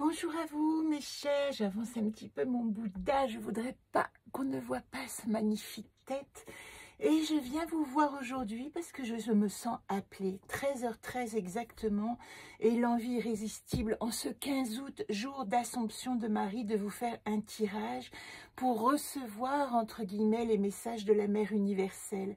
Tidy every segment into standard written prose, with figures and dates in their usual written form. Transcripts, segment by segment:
Bonjour à vous mes chers, j'avance un petit peu mon Bouddha, je voudrais pas qu'on ne voit pas sa magnifique tête. Et je viens vous voir aujourd'hui parce que je me sens appelée, 13h13 exactement, et l'envie irrésistible en ce 15 août, jour d'Assomption de Marie, de vous faire un tirage pour recevoir entre guillemets les messages de la Mère universelle.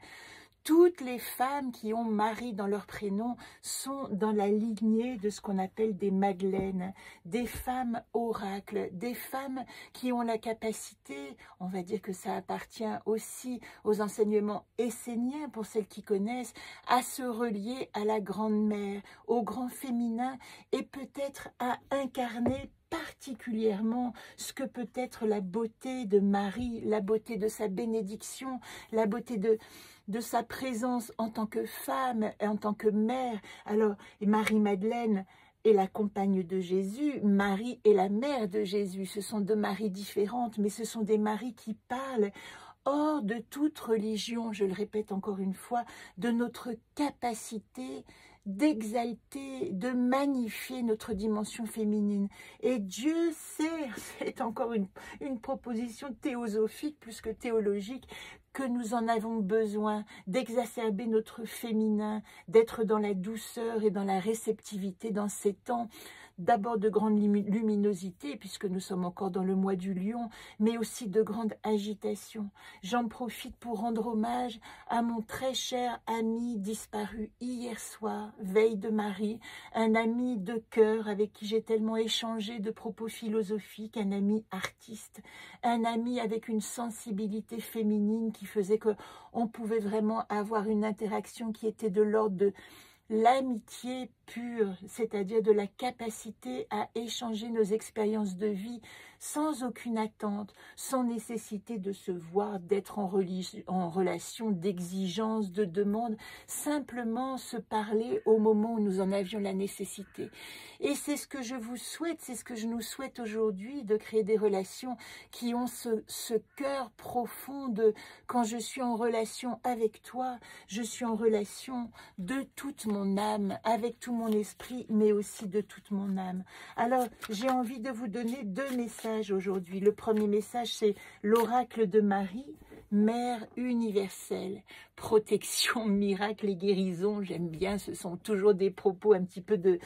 Toutes les femmes qui ont Marie dans leur prénom sont dans la lignée de ce qu'on appelle des Madeleines, des femmes oracles, des femmes qui ont la capacité, on va dire que ça appartient aussi aux enseignements esséniens pour celles qui connaissent, à se relier à la grande mère, au grand féminin et peut-être à incarner particulièrement ce que peut être la beauté de Marie, la beauté de sa bénédiction, la beauté de sa présence en tant que femme et en tant que mère. Alors, Marie-Madeleine est la compagne de Jésus, Marie est la mère de Jésus. Ce sont deux Maries différentes, mais ce sont des Maries qui parlent hors de toute religion, je le répète encore une fois, de notre capacité d'exalter, de magnifier notre dimension féminine. Et Dieu sait, c'est encore une proposition théosophique plus que théologique, que nous en avons besoin, d'exacerber notre féminin, d'être dans la douceur et dans la réceptivité dans ces temps, d'abord de grande luminosité, puisque nous sommes encore dans le mois du lion, mais aussi de grande agitation. J'en profite pour rendre hommage à mon très cher ami disparu hier soir, veille de Marie, un ami de cœur avec qui j'ai tellement échangé de propos philosophiques, un ami artiste, un ami avec une sensibilité féminine qui faisait qu'on pouvait vraiment avoir une interaction qui était de l'ordre de l'amitié pure, c'est-à-dire de la capacité à échanger nos expériences de vie sans aucune attente, sans nécessité de se voir, d'être en relation, d'exigence, de demande, simplement se parler au moment où nous en avions la nécessité. Et c'est ce que je vous souhaite, c'est ce que je nous souhaite aujourd'hui, de créer des relations qui ont ce cœur profond de quand je suis en relation avec toi, je suis en relation de toute mon âme, avec tout mon esprit, mais aussi de toute mon âme. Alors, j'ai envie de vous donner deux messages aujourd'hui. Le premier message, c'est l'oracle de Marie, Mère universelle, protection, miracle et guérison. J'aime bien, ce sont toujours des propos un petit peu de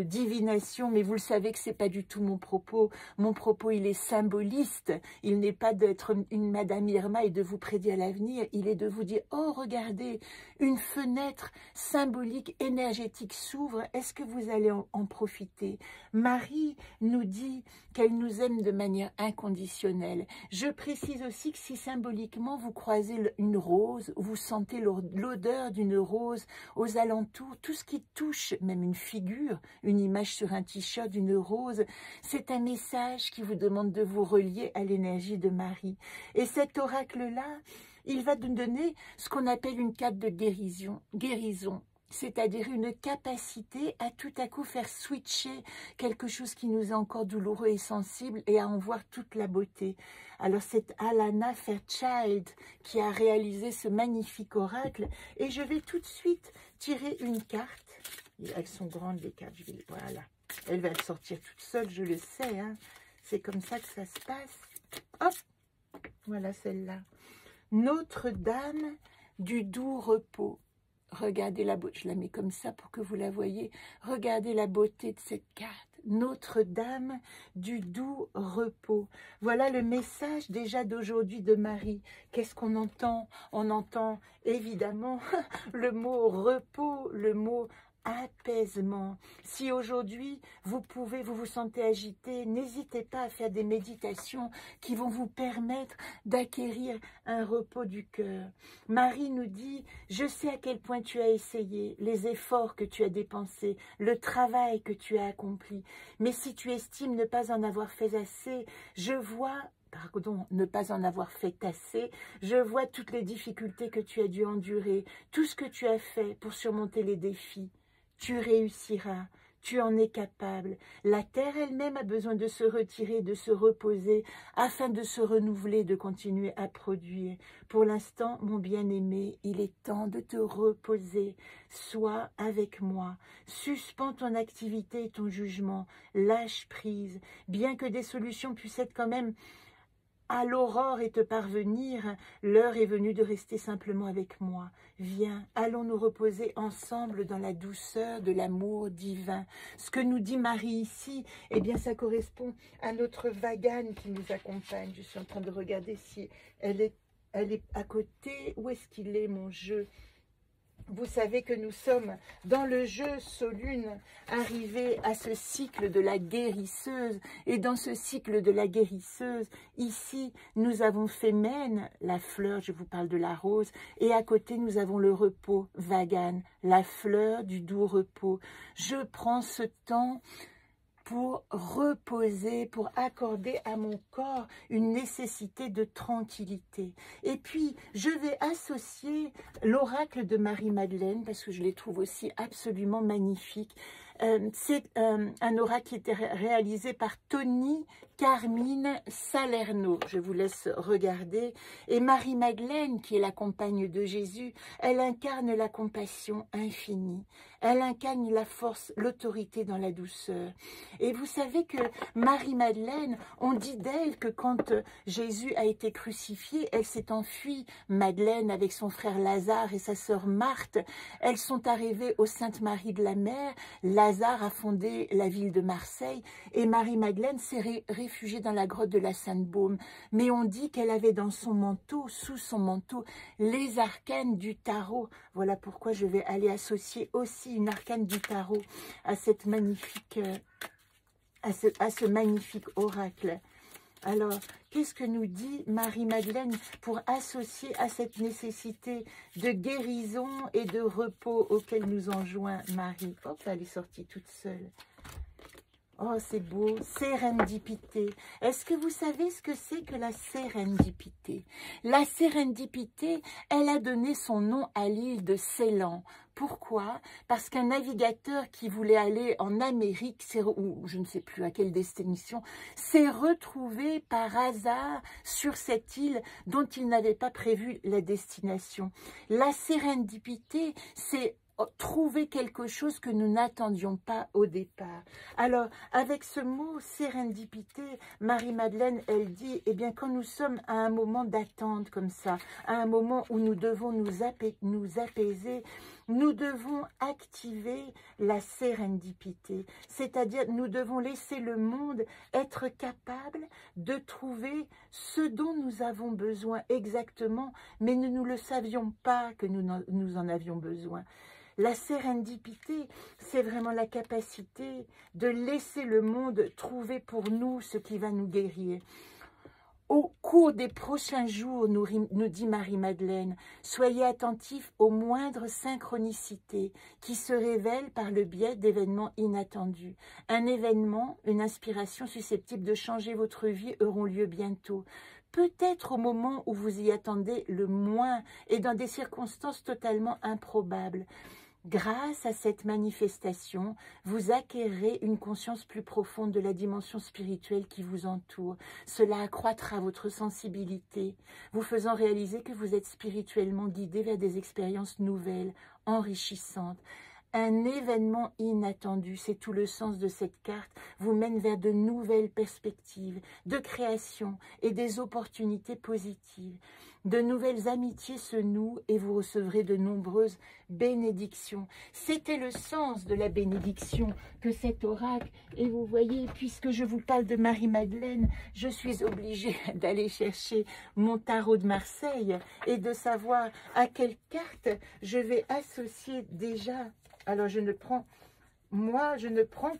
divination, mais vous le savez que c'est pas du tout mon propos. Mon propos, il est symboliste. Il n'est pas d'être une Madame Irma et de vous prédire l'avenir. Il est de vous dire, oh regardez, une fenêtre symbolique, énergétique s'ouvre. Est-ce que vous allez en profiter? Marie nous dit qu'elle nous aime de manière inconditionnelle. Je précise aussi que si symboliquement vous croisez une rose, vous sentez l'odeur d'une rose aux alentours, tout ce qui touche, même une figure, une image sur un t-shirt d'une rose, c'est un message qui vous demande de vous relier à l'énergie de Marie. Et cet oracle-là, il va nous donner ce qu'on appelle une carte de guérison. C'est-à-dire une capacité à tout à coup faire switcher quelque chose qui nous est encore douloureux et sensible et à en voir toute la beauté. Alors c'est Alana Fairchild qui a réalisé ce magnifique oracle et je vais tout de suite tirer une carte. Elles sont grandes les cartes, voilà. Elle va sortir toute seule, je le sais, hein. C'est comme ça que ça se passe. Hop, voilà celle-là. Notre-Dame du doux repos. Regardez la beauté, je la mets comme ça pour que vous la voyez. Regardez la beauté de cette carte. Notre-Dame du doux repos. Voilà le message déjà d'aujourd'hui de Marie. Qu'est-ce qu'on entend? On entend évidemment le mot repos, le mot apaisement. Si aujourd'hui vous vous sentez agité, n'hésitez pas à faire des méditations qui vont vous permettre d'acquérir un repos du cœur. Marie nous dit, je sais à quel point tu as essayé, les efforts que tu as dépensés, le travail que tu as accompli, mais si tu estimes ne pas en avoir fait assez, je vois ne pas en avoir fait assez, je vois toutes les difficultés que tu as dû endurer, tout ce que tu as fait pour surmonter les défis. Tu réussiras, Tu en es capable. La terre elle-même a besoin de se retirer, de se reposer, afin de se renouveler, de continuer à produire. Pour l'instant, mon bien-aimé, il est temps de te reposer. Sois avec moi. Suspends ton activité et ton jugement. Lâche prise. Bien que des solutions puissent être quand même à l'aurore et te parvenir, l'heure est venue de rester simplement avec moi. Viens, allons nous reposer ensemble dans la douceur de l'amour divin. Ce que nous dit Marie ici, eh bien ça correspond à notre Vagane qui nous accompagne. Je suis en train de regarder si elle est à côté. Où est-ce qu'il est, mon jeu ? Vous savez que nous sommes dans le jeu Solune, arrivés à ce cycle de la guérisseuse. Et dans ce cycle de la guérisseuse, ici, nous avons Fémène, la fleur, je vous parle de la rose. Et à côté, nous avons le repos, Vagane, la fleur du doux repos. Je prends ce temps pour reposer, pour accorder à mon corps une nécessité de tranquillité. Et puis, je vais associer l'oracle de Marie-Madeleine, parce que je les trouve aussi absolument magnifiques. C'est un oracle qui était réalisé par Tony Carmine Salerno. Je vous laisse regarder. Et Marie-Madeleine, qui est la compagne de Jésus, elle incarne la compassion infinie. Elle incarne la force, l'autorité dans la douceur. Et vous savez que Marie-Madeleine, on dit d'elle que quand Jésus a été crucifié, elle s'est enfuie. Madeleine, avec son frère Lazare et sa sœur Marthe, elles sont arrivées au Sainte-Marie de la Mer. Lazare a fondé la ville de Marseille et Marie-Madeleine s'est réfugiée dans la grotte de la Sainte-Baume. Mais on dit qu'elle avait dans son manteau, sous son manteau, les arcanes du tarot. Voilà pourquoi je vais aller associer aussi une arcane du tarot à cette magnifique, à ce magnifique oracle. Alors, qu'est-ce que nous dit Marie-Madeleine pour associer à cette nécessité de guérison et de repos auquel nous enjoint Marie? Hop, elle est sortie toute seule. Oh, c'est beau, sérendipité. Est-ce que vous savez ce que c'est que la sérendipité? La sérendipité, elle a donné son nom à l'île de Ceylan. Pourquoi? Parce qu'un navigateur qui voulait aller en Amérique, ou je ne sais plus à quelle destination, s'est retrouvé par hasard sur cette île dont il n'avait pas prévu la destination. La sérendipité, c'est trouver quelque chose que nous n'attendions pas au départ. Alors, avec ce mot sérendipité, Marie-Madeleine, elle dit, eh bien, quand nous sommes à un moment d'attente comme ça, à un moment où nous devons nous apaiser, nous devons activer la sérendipité. C'est-à-dire, nous devons laisser le monde être capable de trouver ce dont nous avons besoin exactement, mais nous ne le savions pas que nous en avions besoin. La sérendipité, c'est vraiment la capacité de laisser le monde trouver pour nous ce qui va nous guérir. Au cours des prochains jours, nous dit Marie-Madeleine, soyez attentifs aux moindres synchronicités qui se révèlent par le biais d'événements inattendus. Un événement, une inspiration susceptible de changer votre vie auront lieu bientôt. Peut-être au moment où vous y attendez le moins et dans des circonstances totalement improbables. Grâce à cette manifestation, vous acquérez une conscience plus profonde de la dimension spirituelle qui vous entoure. Cela accroîtra votre sensibilité, vous faisant réaliser que vous êtes spirituellement guidé vers des expériences nouvelles, enrichissantes. Un événement inattendu, c'est tout le sens de cette carte, vous mène vers de nouvelles perspectives, de création et des opportunités positives. De nouvelles amitiés se nouent et vous recevrez de nombreuses bénédictions. C'était le sens de la bénédiction que cet oracle, et vous voyez, puisque je vous parle de Marie-Madeleine, je suis obligée d'aller chercher mon tarot de Marseille et de savoir à quelle carte je vais associer déjà. Alors je ne prends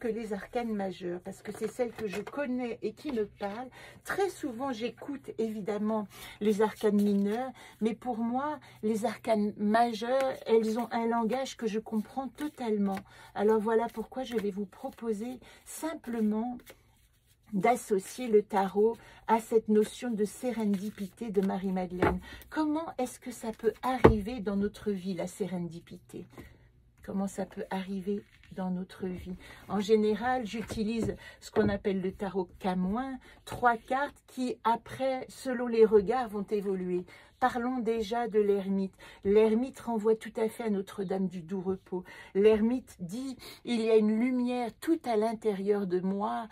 que les arcanes majeures parce que c'est celles que je connais et qui me parlent. Très souvent, j'écoute évidemment les arcanes mineures, mais pour moi, les arcanes majeures, elles ont un langage que je comprends totalement. Alors voilà pourquoi je vais vous proposer simplement d'associer le tarot à cette notion de sérendipité de Marie-Madeleine. Comment est-ce que ça peut arriver dans notre vie, la sérendipité ? Comment ça peut arriver dans notre vie. En général, j'utilise ce qu'on appelle le tarot K-, 3 cartes qui, après, selon les regards, vont évoluer. Parlons déjà de l'ermite. L'ermite renvoie tout à fait à Notre-Dame du Doux Repos. L'ermite dit, il y a une lumière tout à l'intérieur de moi.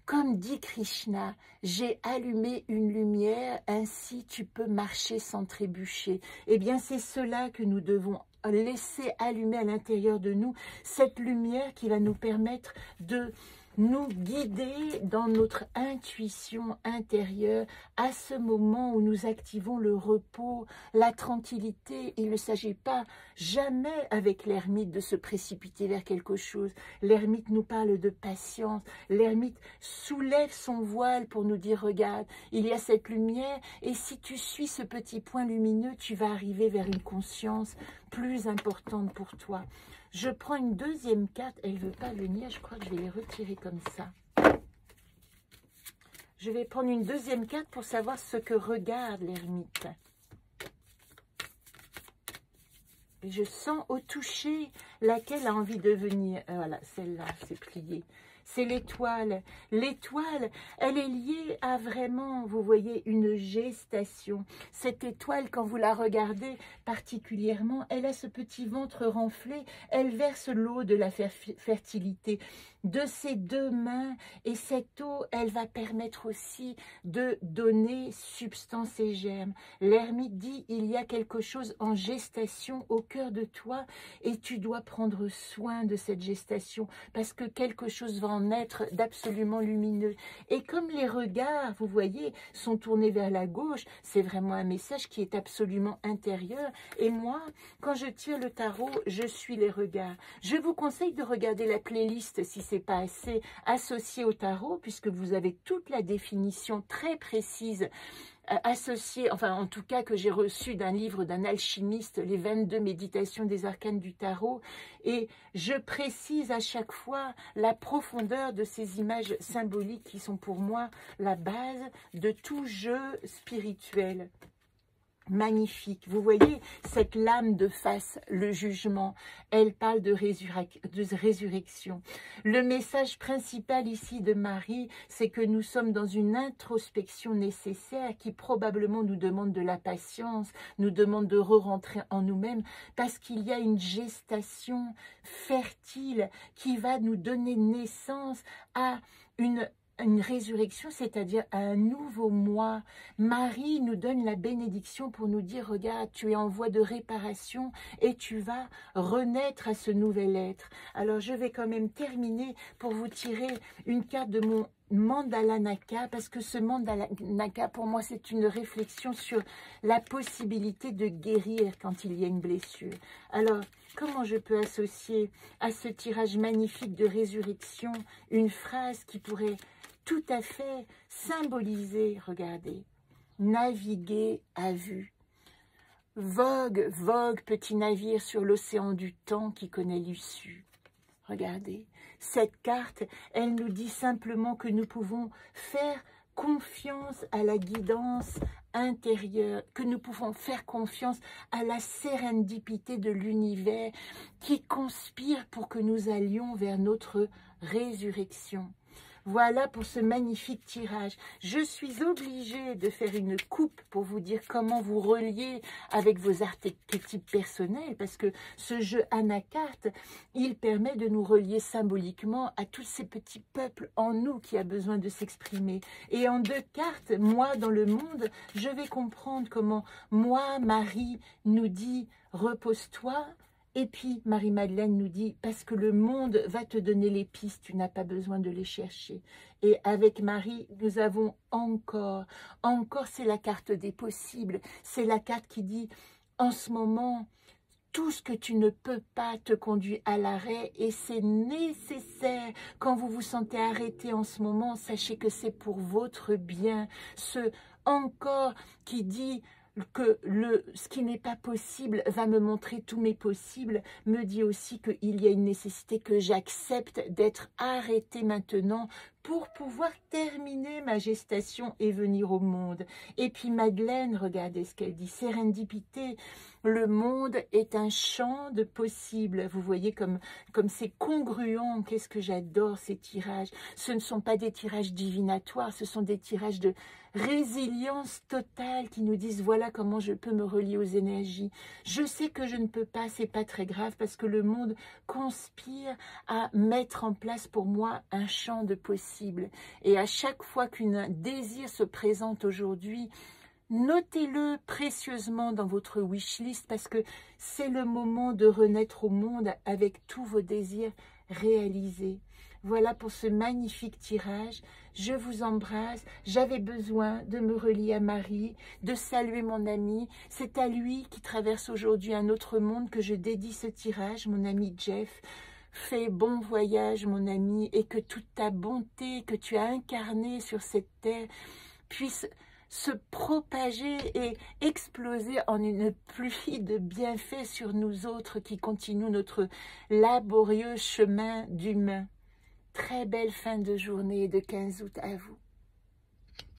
Comme dit Krishna, j'ai allumé une lumière, ainsi tu peux marcher sans trébucher. Eh bien, c'est cela que nous devons laisser allumer à l'intérieur de nous, cette lumière qui va nous permettre de nous guider dans notre intuition intérieure à ce moment où nous activons le repos, la tranquillité. Il ne s'agit pas jamais avec l'ermite de se précipiter vers quelque chose. L'ermite nous parle de patience. L'ermite soulève son voile pour nous dire, regarde, il y a cette lumière et si tu suis ce petit point lumineux, tu vas arriver vers une conscience plus importante pour toi. Je prends une deuxième carte, elle ne veut pas venir, je crois que je vais les retirer comme ça. Je vais prendre une deuxième carte pour savoir ce que regarde l'ermite. Et je sens au toucher laquelle a envie de venir. Voilà, celle-là, c'est plié. C'est l'étoile. L'étoile, elle est liée à vraiment, vous voyez, une gestation. Cette étoile, quand vous la regardez particulièrement, elle a ce petit ventre renflé, elle verse l'eau de la fertilité de ses deux mains et cette eau, elle va permettre aussi de donner substance et germe. L'ermite dit, il y a quelque chose en gestation au cœur de toi et tu dois prendre soin de cette gestation parce que quelque chose va en être d'absolument lumineux. Et comme les regards, vous voyez, sont tournés vers la gauche, c'est vraiment un message qui est absolument intérieur. Et moi, quand je tire le tarot, je suis les regards. Je vous conseille de regarder la playlist si c'est pas assez associé au tarot, puisque vous avez toute la définition très précise associée, enfin en tout cas que j'ai reçue d'un livre d'un alchimiste, les 22 méditations des arcanes du tarot, et je précise à chaque fois la profondeur de ces images symboliques qui sont pour moi la base de tout jeu spirituel. Magnifique, vous voyez cette lame de face, le jugement, elle parle de résurrection. Le message principal ici de Marie, c'est que nous sommes dans une introspection nécessaire qui probablement nous demande de la patience, nous demande de re-rentrer en nous-mêmes parce qu'il y a une gestation fertile qui va nous donner naissance à une résurrection, c'est-à-dire un nouveau moi. Marie nous donne la bénédiction pour nous dire, regarde, tu es en voie de réparation et tu vas renaître à ce nouvel être. Alors, je vais quand même terminer pour vous tirer une carte de mon Mandala Naka, parce que ce Mandala Naka, pour moi, c'est une réflexion sur la possibilité de guérir quand il y a une blessure. Alors, comment je peux associer à ce tirage magnifique de résurrection une phrase qui pourrait tout à fait symboliser, regardez, naviguer à vue. Vogue, vogue, petit navire sur l'océan du temps qui connaît l'issue. Regardez, cette carte, elle nous dit simplement que nous pouvons faire confiance à la guidance intérieure, que nous pouvons faire confiance à la sérendipité de l'univers qui conspire pour que nous allions vers notre résurrection. Voilà pour ce magnifique tirage. Je suis obligée de faire une coupe pour vous dire comment vous relier avec vos archétypes personnels, parce que ce jeu Anacarte, il permet de nous relier symboliquement à tous ces petits peuples en nous qui a besoin de s'exprimer. Et en 2 cartes, moi dans le monde, je vais comprendre comment moi, Marie, nous dit « repose-toi ». Et puis, Marie-Madeleine nous dit, parce que le monde va te donner les pistes, tu n'as pas besoin de les chercher. Et avec Marie, nous avons encore c'est la carte des possibles. C'est la carte qui dit, en ce moment, tout ce que tu ne peux pas te conduit à l'arrêt et c'est nécessaire. Quand vous vous sentez arrêté en ce moment, sachez que c'est pour votre bien. Ce encore qui dit que ce qui n'est pas possible va me montrer tous mes possibles, me dit aussi qu'il y a une nécessité que j'accepte d'être arrêté maintenant pour pouvoir terminer ma gestation et venir au monde. Et puis Madeleine, regardez ce qu'elle dit, sérendipité. Le monde est un champ de possibles. Vous voyez comme c'est congruent. Qu'est-ce que j'adore ces tirages. Ce ne sont pas des tirages divinatoires, ce sont des tirages de résilience totale qui nous disent voilà comment je peux me relier aux énergies. Je sais que je ne peux pas, c'est pas très grave parce que le monde conspire à mettre en place pour moi un champ de possibles. Et à chaque fois qu'un désir se présente aujourd'hui, notez-le précieusement dans votre wishlist parce que c'est le moment de renaître au monde avec tous vos désirs réalisés. Voilà pour ce magnifique tirage. Je vous embrasse. J'avais besoin de me relier à Marie, de saluer mon ami. C'est à lui qui traverse aujourd'hui un autre monde que je dédie ce tirage, mon ami Jeff. Fais bon voyage, mon ami, et que toute ta bonté que tu as incarnée sur cette terre puisse se propager et exploser en une pluie de bienfaits sur nous autres qui continuons notre laborieux chemin d'humain. Très belle fin de journée de 15 août à vous.